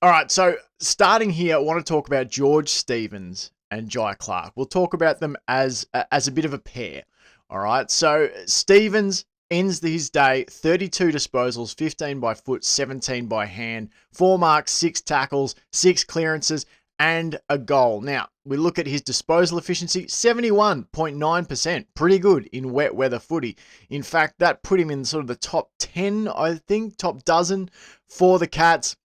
All right, so starting here, I want to talk about George Stevens and Jhye Clark. We'll talk about them as a bit of a pair. All right, so Stevens ends his day 32 disposals, 15 by foot, 17 by hand, 4 marks, 6 tackles, 6 clearances, and a goal. Now, we look at his disposal efficiency, 71.9%. Pretty good in wet weather footy. In fact, that put him in sort of the top 10, I think, top dozen for the Cats.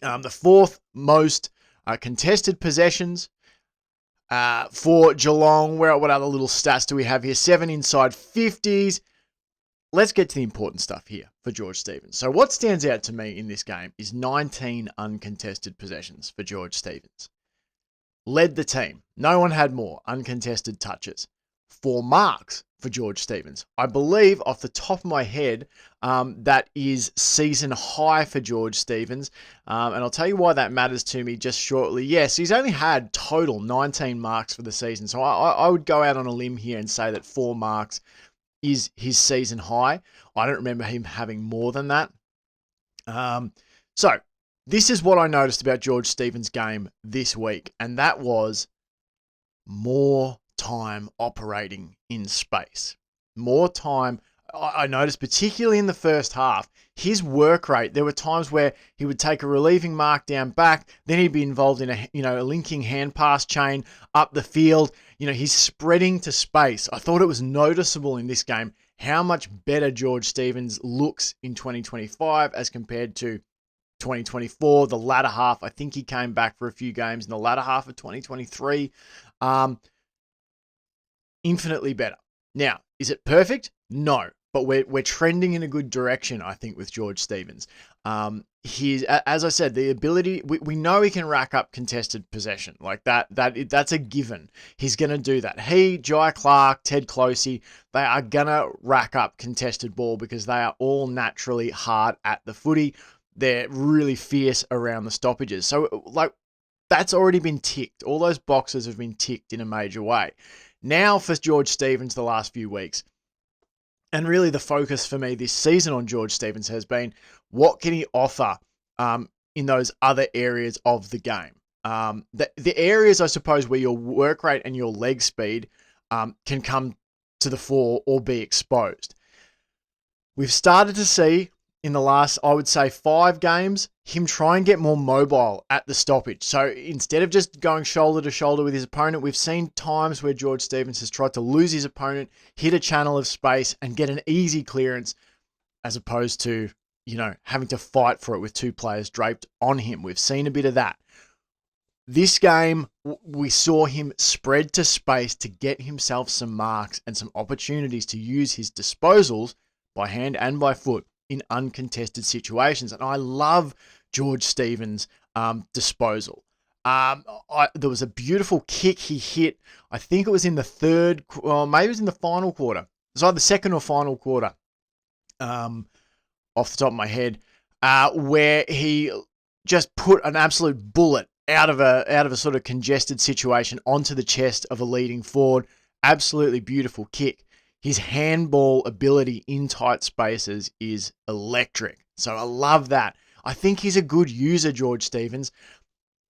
The fourth most contested possessions for Geelong. What other little stats do we have here? 7 inside 50s. Let's get to the important stuff here for George Stevens. So what stands out to me in this game is 19 uncontested possessions for George Stevens. Led the team. No one had more uncontested touches. 4 marks for George Stevens. I believe off the top of my head, that is season high for George Stevens. And I'll tell you why that matters to me just shortly. Yes, he's only had total 19 marks for the season. So I would go out on a limb here and say that 4 marks is his season high. I don't remember him having more than that. So this is what I noticed about George Stevens' game this week, and that was more time operating in space. More time. I noticed particularly in the first half, his work rate, there were times where he would take a relieving mark down back, then he'd be involved in a linking hand pass chain up the field. He's spreading to space. I thought it was noticeable in this game how much better George Stevens looks in 2025 as compared to 2024, the latter half. I think he came back for a few games in the latter half of 2023. Infinitely better. Now, is it perfect? No, but we're trending in a good direction, I think, with George Stevens. He's, as I said, the ability, we know he can rack up contested possession. Like that's a given. He's going to do that. He, Jhye Clark, Ted Closey, they are going to rack up contested ball because they are all naturally hard at the footy. They're really fierce around the stoppages. So, that's already been ticked. All those boxes have been ticked in a major way. Now for George Stevens the last few weeks, and really the focus for me this season on George Stevens has been, what can he offer in those other areas of the game? The areas, I suppose, where your work rate and your leg speed can come to the fore or be exposed. We've started to see in the last, I would say, 5 games, him try and get more mobile at the stoppage. So instead of just going shoulder to shoulder with his opponent, we've seen times where George Stevens has tried to lose his opponent, hit a channel of space, and get an easy clearance, as opposed to, having to fight for it with 2 players draped on him. We've seen a bit of that. This game, we saw him spread to space to get himself some marks and some opportunities to use his disposals by hand and by foot in uncontested situations. And I love George Stevens' disposal. There was a beautiful kick he hit. I think it was in the third, well, maybe it was in the final quarter. It was either second or final quarter, off the top of my head, where he just put an absolute bullet out of a sort of congested situation onto the chest of a leading forward. Absolutely beautiful kick. His handball ability in tight spaces is electric. So I love that. I think he's a good user, George Stevens.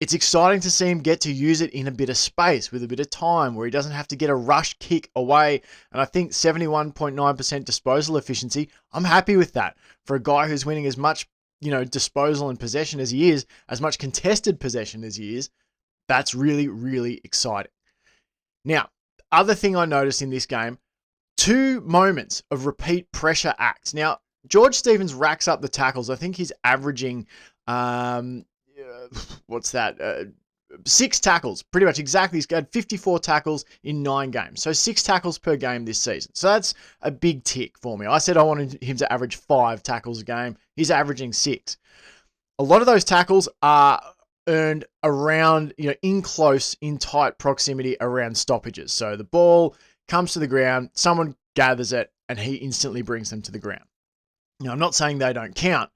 It's exciting to see him get to use it in a bit of space with a bit of time where he doesn't have to get a rush kick away. And I think 71.9% disposal efficiency, I'm happy with that. For a guy who's winning as much, disposal and possession as he is, as much contested possession as he is, that's really, really exciting. Now, other thing I noticed in this game, 2 moments of repeat pressure acts. Now, George Stevens racks up the tackles. I think he's averaging, 6 tackles, pretty much exactly. He's got 54 tackles in 9 games. So 6 tackles per game this season. So that's a big tick for me. I said I wanted him to average 5 tackles a game. He's averaging 6. A lot of those tackles are earned around, in tight proximity around stoppages. So the ball comes to the ground, someone gathers it, and he instantly brings them to the ground. Now, I'm not saying they don't count,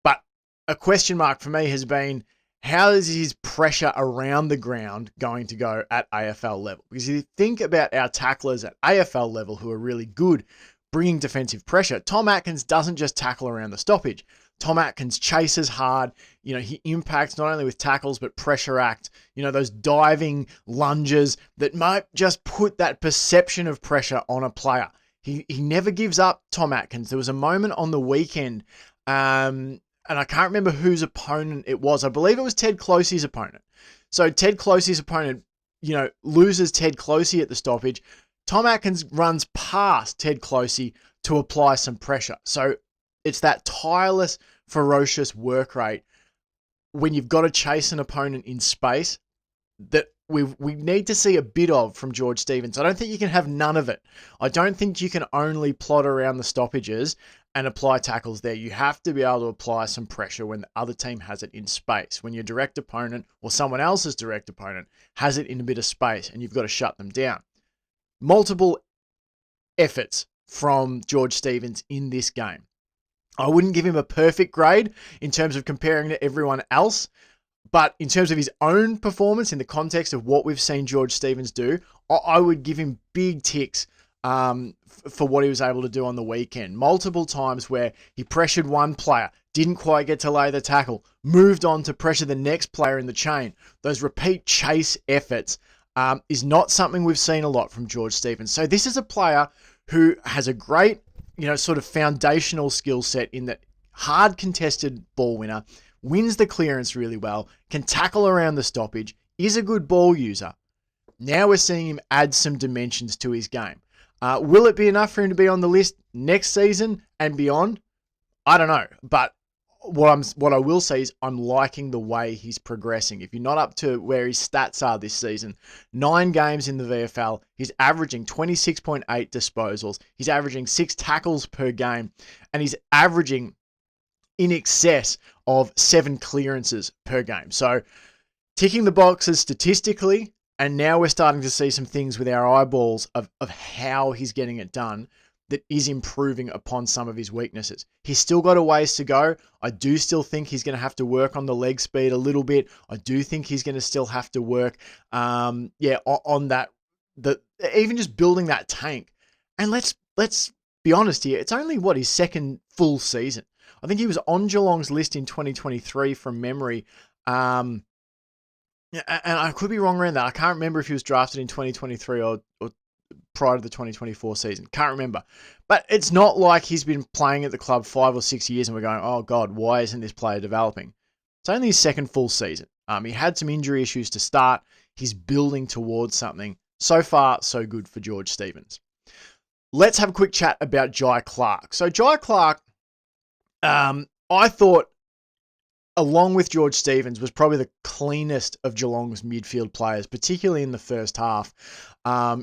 but a question mark for me has been, how is his pressure around the ground going to go at AFL level? Because if you think about our tacklers at AFL level who are really good bringing defensive pressure, Tom Atkins doesn't just tackle around the stoppage. Tom Atkins chases hard. He impacts not only with tackles, but pressure act. Those diving lunges that might just put that perception of pressure on a player. He never gives up, Tom Atkins. There was a moment on the weekend, and I can't remember whose opponent it was. I believe it was Ted Closey's opponent. So Ted Closey's opponent, loses Ted Closey at the stoppage. Tom Atkins runs past Ted Closey to apply some pressure. So it's that tireless, ferocious work rate when you've got to chase an opponent in space that we need to see a bit of from George Stevens. I don't think you can have none of it. I don't think you can only plod around the stoppages and apply tackles there. You have to be able to apply some pressure when the other team has it in space. When your direct opponent or someone else's direct opponent has it in a bit of space and you've got to shut them down. Multiple efforts from George Stevens in this game. I wouldn't give him a perfect grade in terms of comparing to everyone else, but in terms of his own performance in the context of what we've seen George Stevens do, I would give him big ticks for what he was able to do on the weekend. Multiple times where he pressured one player, didn't quite get to lay the tackle, moved on to pressure the next player in the chain. Those repeat chase efforts is not something we've seen a lot from George Stevens. So this is a player who has a great, sort of foundational skill set in that hard contested ball winner, wins the clearance really well, can tackle around the stoppage, is a good ball user. Now we're seeing him add some dimensions to his game. Will it be enough for him to be on the list next season and beyond? I don't know, but what I will say is I'm liking the way he's progressing. If you're not up to where his stats are this season, 9 games in the VFL, he's averaging 26.8 disposals. He's averaging 6 tackles per game, and he's averaging in excess of 7 clearances per game. So ticking the boxes statistically, and now we're starting to see some things with our eyeballs of how he's getting it done that is improving upon some of his weaknesses. He's still got a ways to go. I do still think he's going to have to work on the leg speed a little bit. I do think he's going to still have to work, on that, even just building that tank. And let's be honest here. It's only his second full season. I think he was on Geelong's list in 2023 from memory. And I could be wrong around that. I can't remember if he was drafted in 2023 or prior to the 2024 season. Can't remember. But it's not like he's been playing at the club 5 or 6 years and we're going, oh God, why isn't this player developing? It's only his second full season. He had some injury issues to start. He's building towards something. So far, so good for George Stevens. Let's have a quick chat about Jhye Clark. So Jhye Clark, I thought, along with George Stevens, was probably the cleanest of Geelong's midfield players, particularly in the first half,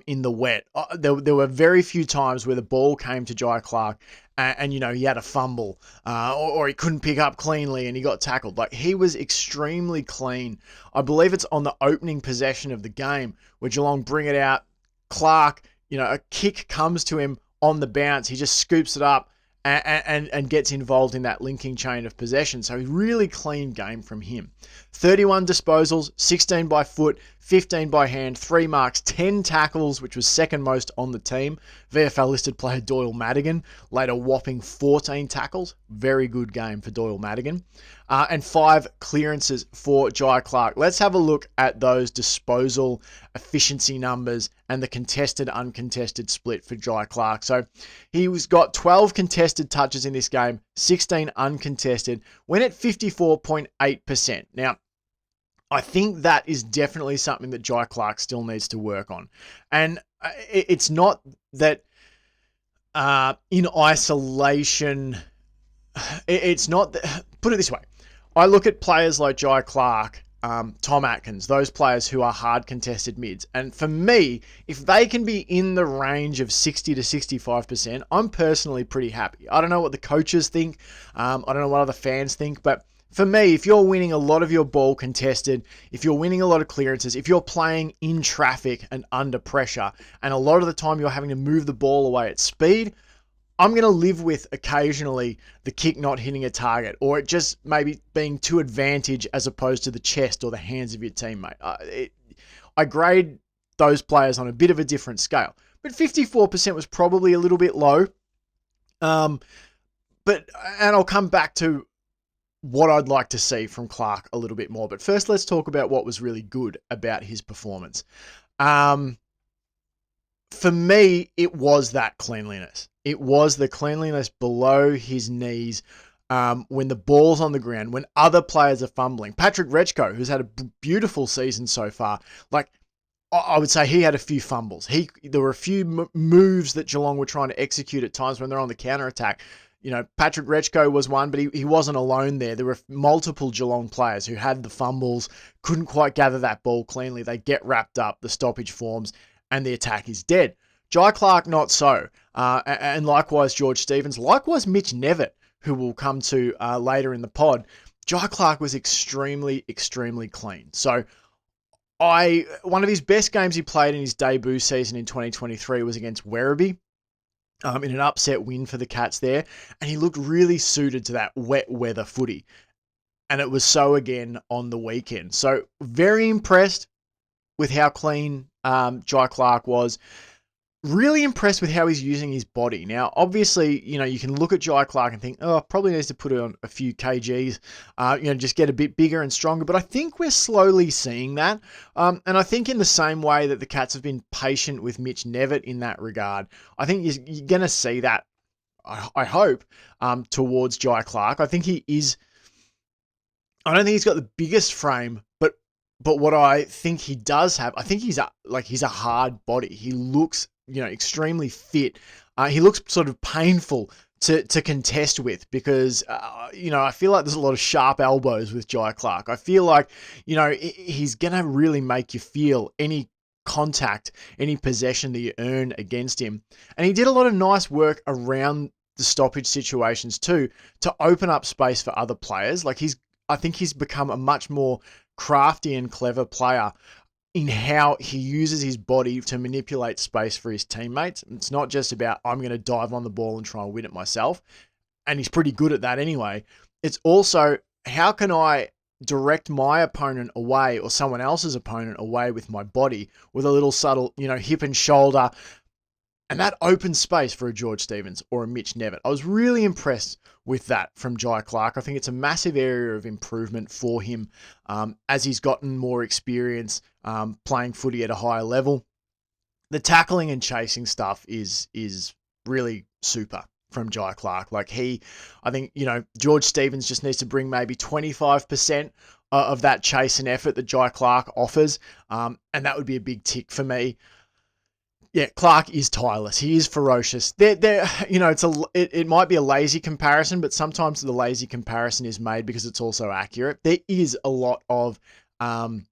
in the wet. There were very few times where the ball came to Jhye Clark and he had a fumble or he couldn't pick up cleanly and he got tackled. Like, he was extremely clean. I believe it's on the opening possession of the game where Geelong bring it out. Clark, a kick comes to him on the bounce. He just scoops it up and gets involved in that linking chain of possession. So really clean game from him. 31 disposals, 16 by foot, 15 by hand, 3 marks, 10 tackles, which was second most on the team. VFL listed player Doyle Madigan laid a whopping 14 tackles. Very good game for Doyle Madigan. And 5 clearances for Jhye Clark. Let's have a look at those disposal efficiency numbers and the contested-uncontested split for Jhye Clark. So he's got 12 contested touches in this game, 16 uncontested, went at 54.8%. Now, I think that is definitely something that Jhye Clark still needs to work on. And it's not that in isolation, it's not that, put it this way. I look at players like Jhye Clark, Tom Atkins, those players who are hard contested mids. And for me, if they can be in the range of 60 to 65%, I'm personally pretty happy. I don't know what the coaches think. I don't know what other fans think, but for me, if you're winning a lot of your ball contested, if you're winning a lot of clearances, if you're playing in traffic and under pressure, and a lot of the time you're having to move the ball away at speed, I'm going to live with occasionally the kick not hitting a target or it just maybe being to advantage as opposed to the chest or the hands of your teammate. I grade those players on a bit of a different scale, but 54% was probably a little bit low. And I'll come back to what I'd like to see from Clark a little bit more. But first, let's talk about what was really good about his performance. For me, it was that cleanliness. It was the cleanliness below his knees when the ball's on the ground, when other players are fumbling. Patrick Rechko, who's had a beautiful season so far, like I would say he had a few fumbles. There were a few moves that Geelong were trying to execute at times when they're on the counter-attack. You know, Patrick Rechko was one, but he wasn't alone there. There were multiple Geelong players who had the fumbles, couldn't quite gather that ball cleanly. They get wrapped up, the stoppage forms, and the attack is dead. Jhye Clark, not so. And likewise, George Stevens. Likewise, Mitch Nevitt, who we'll come to later in the pod. Jhye Clark was extremely, extremely clean. So one of his best games he played in his debut season in 2023 was against Werribee. In an upset win for the Cats there. And he looked really suited to that wet weather footy. And it was so again on the weekend. So very impressed with how clean Jhye Clark was. Really impressed with how he's using his body. Now, obviously, you know, you can look at Jhye Clark and think, oh, probably needs to put on a few kgs, just get a bit bigger and stronger. But I think we're slowly seeing that. And I think in the same way that the Cats have been patient with Mitch Nevitt in that regard, I think you're going to see that, I hope, towards Jhye Clark. I think he is, I don't think he's got the biggest frame, but what I think he does have, I think he's a hard body. He looks extremely fit. He looks sort of painful to contest with because, I feel like there's a lot of sharp elbows with Jhye Clark. I feel like, he's going to really make you feel any contact, any possession that you earn against him. And he did a lot of nice work around the stoppage situations too, to open up space for other players. I think he's become a much more crafty and clever player in how he uses his body to manipulate space for his teammates. It's not just about, I'm going to dive on the ball and try and win it myself. And he's pretty good at that anyway. It's also, how can I direct my opponent away or someone else's opponent away with my body with a little subtle, hip and shoulder. And that opens space for a George Stevens or a Mitch Nevitt. I was really impressed with that from Jhye Clark. I think it's a massive area of improvement for him as he's gotten more experience playing footy at a higher level. The tackling and chasing stuff is really super from Jhye Clark. I think, George Stevens just needs to bring maybe 25% of that chase and effort that Jhye Clark offers. And that would be a big tick for me. Yeah, Clark is tireless. He is ferocious. It might be a lazy comparison, but sometimes the lazy comparison is made because it's also accurate. There is a lot of Tom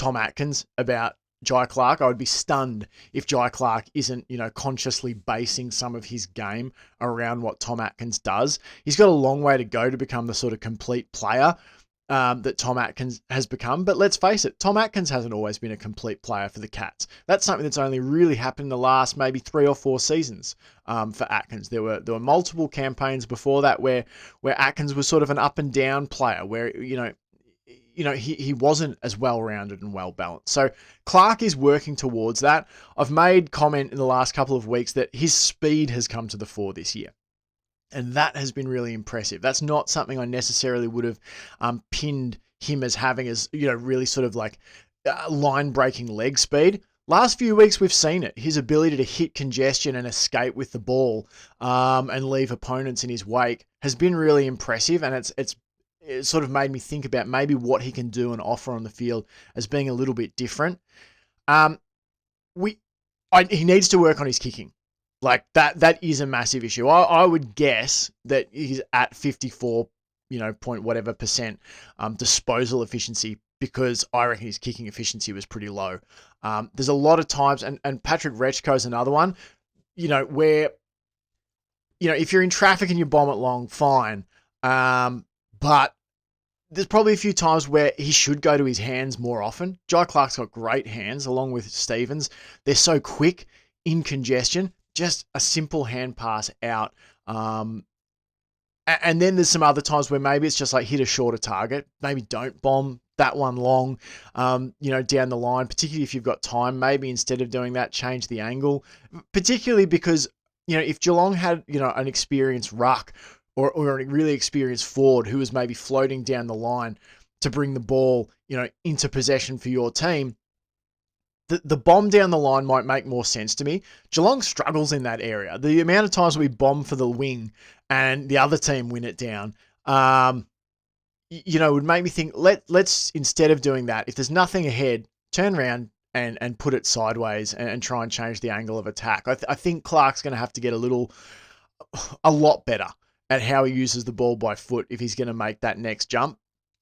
Atkins about Jhye Clark. I would be stunned if Jhye Clark isn't, consciously basing some of his game around what Tom Atkins does. He's got a long way to go to become the sort of complete player that Tom Atkins has become. But let's face it, Tom Atkins hasn't always been a complete player for the Cats. That's something that's only really happened in the last maybe 3 or 4 seasons for Atkins. There were multiple campaigns before that where Atkins was sort of an up and down player, where he wasn't as well-rounded and well-balanced. So Clark is working towards that. I've made comment in the last couple of weeks that his speed has come to the fore this year. And that has been really impressive. That's not something I necessarily would have pinned him as having as, really sort of like line-breaking leg speed. Last few weeks, we've seen it. His ability to hit congestion and escape with the ball and leave opponents in his wake has been really impressive. And it's sort of made me think about maybe what he can do and offer on the field as being a little bit different. He needs to work on his kicking. That is a massive issue. I would guess that he's at 54, point whatever percent disposal efficiency, because I reckon his kicking efficiency was pretty low. There's a lot of times, and Patrick Rechko is another one, where, if you're in traffic and you bomb it long, fine. But there's probably a few times where he should go to his hands more often. Jhye Clark's got great hands, along with Stevens. They're so quick in congestion. Just a simple hand pass out. And then there's some other times where maybe it's just like hit a shorter target. Maybe don't bomb that one long, down the line, particularly if you've got time. Maybe instead of doing that, change the angle. Particularly because, if Geelong had, an experienced ruck or a really experienced forward who is maybe floating down the line to bring the ball, into possession for your team, the bomb down the line might make more sense to me. Geelong struggles in that area. The amount of times we bomb for the wing and the other team win it down, would make me think, let's instead of doing that, if there's nothing ahead, turn around and put it sideways and try and change the angle of attack. I think Clark's going to have to get a lot better at how he uses the ball by foot if he's going to make that next jump.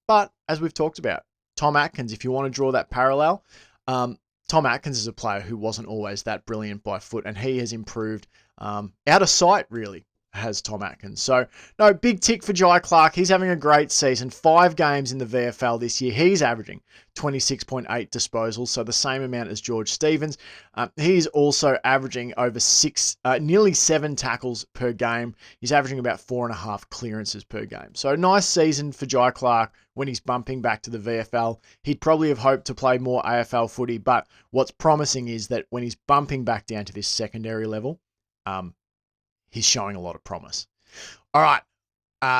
But as we've talked about, Tom Atkins, if you want to draw that parallel, Tom Atkins is a player who wasn't always that brilliant by foot, and he has improved out of sight, really, has Tom Atkins. So, no, big tick for Jhye Clark. He's having a great season. 5 games in the VFL this year. He's averaging 26.8 disposals, so the same amount as George Stevens. He's also averaging over nearly 7 tackles per game. He's averaging about 4.5 clearances per game. So, nice season for Jhye Clark when he's bumping back to the VFL. He'd probably have hoped to play more AFL footy, but what's promising is that when he's bumping back down to this secondary level, he's showing a lot of promise. All right.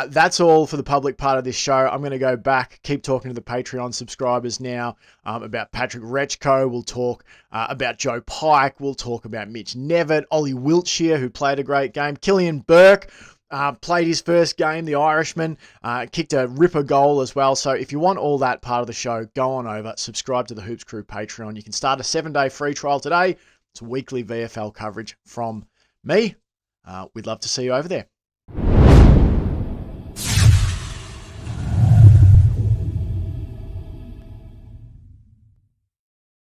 That's all for the public part of this show. I'm going to go back, keep talking to the Patreon subscribers now about Patrick Rechko. We'll talk about Joe Pike. We'll talk about Mitch Nevitt, Ollie Wiltshire, who played a great game. Killian Burke played his first game, the Irishman, kicked a ripper goal as well. So if you want all that part of the show, go on over, subscribe to the Hoops Crew Patreon. You can start a 7-day free trial today. It's weekly VFL coverage from me. We'd love to see you over there.